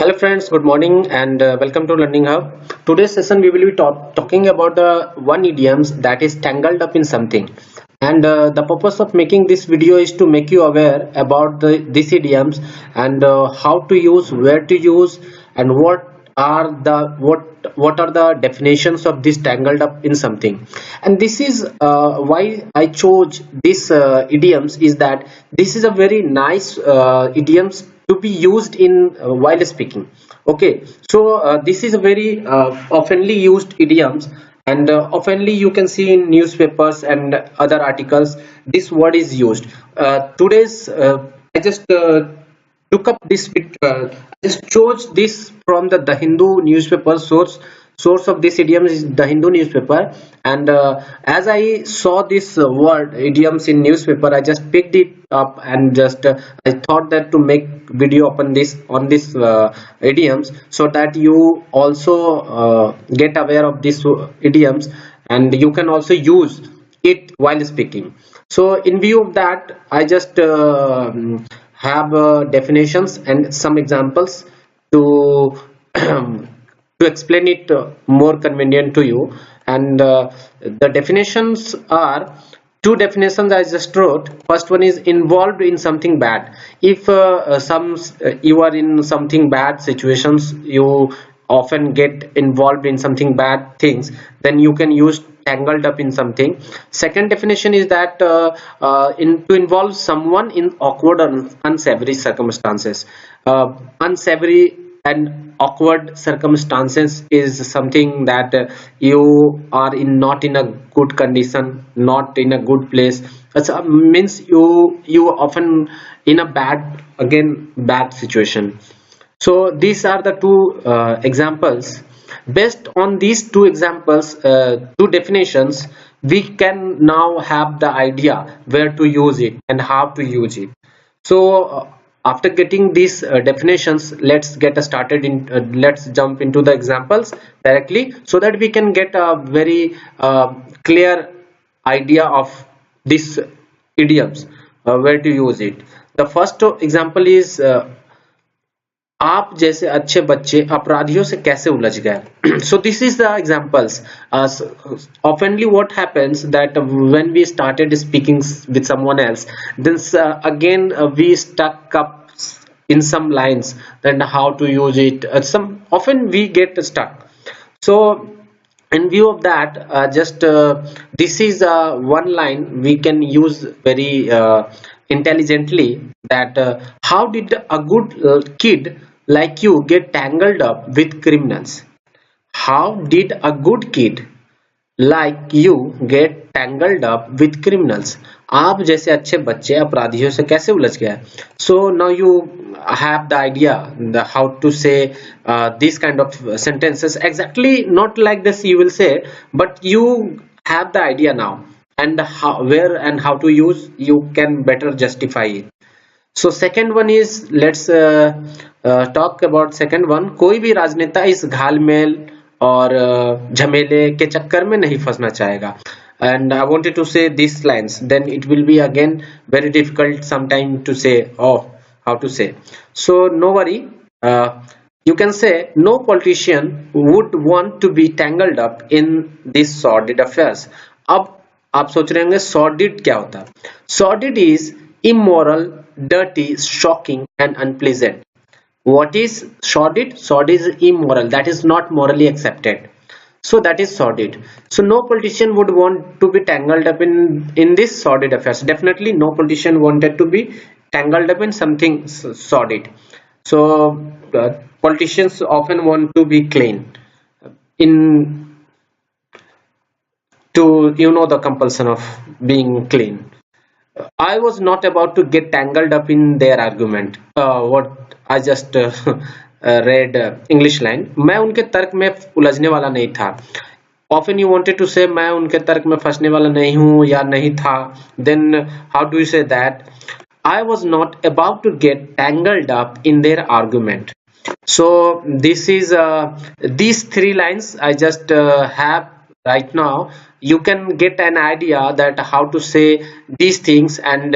Hello friends, good morning and welcome to Learning Hub. Today's session we will be talking about the one idioms that is tangled up in something. And the purpose of making this video is to make you aware about these idioms and how to use, where to use, and what are the definitions of this tangled up in something. And this is why I chose this idioms is that this is a very nice idioms to be used in while speaking. Okay, so this is a very oftenly used idioms, and oftenly you can see in newspapers and other articles this word is used. Today's I just took up this I just chose this from the Hindu newspaper source of this idiom is the Hindu newspaper, and as I saw this word idioms in newspaper, I just picked it up and just I thought that to make video upon this idioms so that you also get aware of these idioms and you can also use it while speaking. So in view of that, I just have definitions and some examples to to explain it more convenient to you. And the definitions are two definitions I just wrote. First one is involved in something bad. If you are in something bad situations, you often get involved in something bad things, then you can use tangled up in something. Second definition is that to involve someone in awkward or unsavory circumstances. Unsavory and awkward circumstances is something that you are not in a good condition, not in a good place. Means you often in a bad situation. So these are the two examples. Based on these two examples, two definitions, we can now have the idea where to use it and how to use it. So after getting these definitions, let's get started let's jump into the examples directly so that we can get a very clear idea of these idioms, where to use it. The first example is आप जैसे अच्छे बच्चे अपराधियों से कैसे उलझ गए. So this is the examples. Oftenly what happens that when we started speaking with someone else, then again we stuck up in some lines, then how to use it, some often we get stuck. So in view of that, this is one line we can use very intelligently, that how did a good kid like you get tangled up with criminals. How did a good kid like you get tangled up with criminals. आप जैसे अच्छे बच्चे अपराधियों से कैसे उलझ गए. So now you have the idea how to say these kind of sentences. Exactly not like this you will say, but you have the idea now, and where and how to use, you can better justify it. So second one is, let's talk about second one. कोई भी राजनेता इस घालमेल और झमेले के चक्कर में नहीं फंसना चाहेगा. And I wanted to say these lines, then it will be again very difficult sometime to say, how to say. So no worry, you can say no politician would want to be tangled up in this sordid affairs. अब आप सोच रहे होंगे sordid क्या होता है. Sordid is immoral, dirty, shocking and unpleasant. What is sordid? Sordid is immoral, that is not morally accepted. So that is sordid. So no politician would want to be tangled up in this sordid affairs. Definitely no politician wanted to be tangled up in something sordid. So politicians often want to be clean in to the compulsion of being clean. I was not about to get tangled up in their argument. What I just read English line. मैं उनके तर्क में उलझने वाला नहीं था. Often you wanted to say मैं उनके तर्क में फंसने वाला नहीं हूँ या नहीं था. Then how do you say that? I was not about to get tangled up in their argument. So this is these three lines I just have right now, you can get an idea that how to say these things. And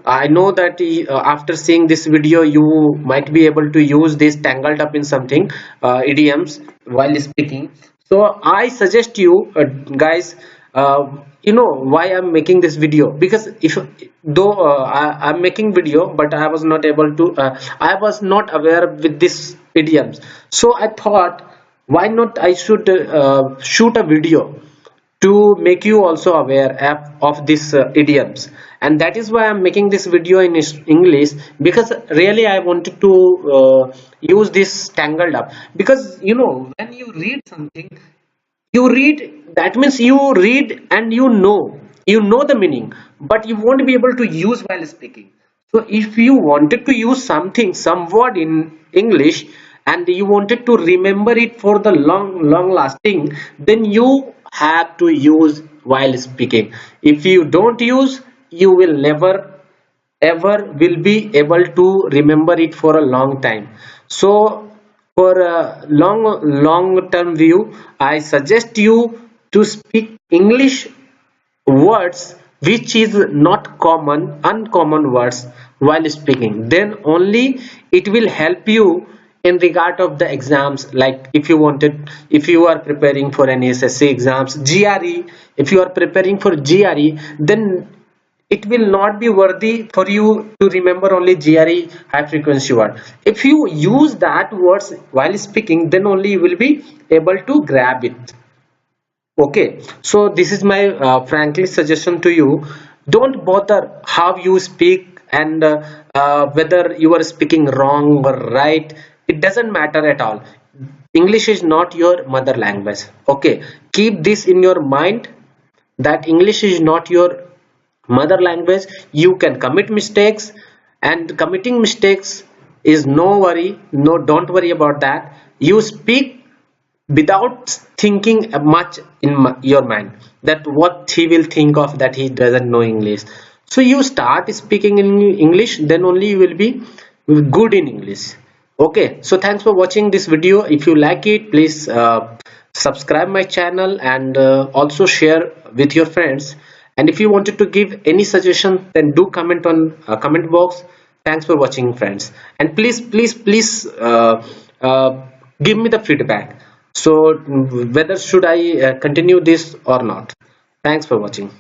I know that after seeing this video you might be able to use this tangled up in something idioms while speaking. So I suggest you guys, you know why I'm making this video, because if though I'm making video, but I was not able to I was not aware with this idioms. So I thought, why not I should shoot a video to make you also aware of this idioms. And that is why I'm making this video in English, because really I wanted to use this tangled up. Because you know, when you read something, you read, that means you read and you know the meaning, but you won't be able to use while speaking. So if you wanted to use something, some word in English, and you wanted to remember it for the long lasting, then you have to use while speaking. If you don't use, you will never ever will be able to remember it for a long time. So for a long term view, I suggest you to speak English words which is not common, uncommon words while speaking. Then only it will help you in regard of the exams. Like if you are preparing for any SSC exams, GRE, if you are preparing for GRE, then it will not be worthy for you to remember only GRE high frequency word. If you use that words while speaking, then only you will be able to grab it. Okay, so this is my frankly suggestion to you. Don't bother how you speak, and whether you are speaking wrong or right. It doesn't matter at all. English is not your mother language. Okay, keep this in your mind, that English is not your mother language. You can commit mistakes, and committing mistakes is no worry. No, don't worry about that. You speak without thinking much in your mind that what he will think of, that he doesn't know English. So you start speaking in English, then only you will be good in English. Okay, so thanks for watching this video. If you like it, please subscribe my channel, and also share with your friends. And if you wanted to give any suggestion, then do comment on comment box. Thanks for watching, friends, and please give me the feedback. So whether should I continue this or not. Thanks for watching.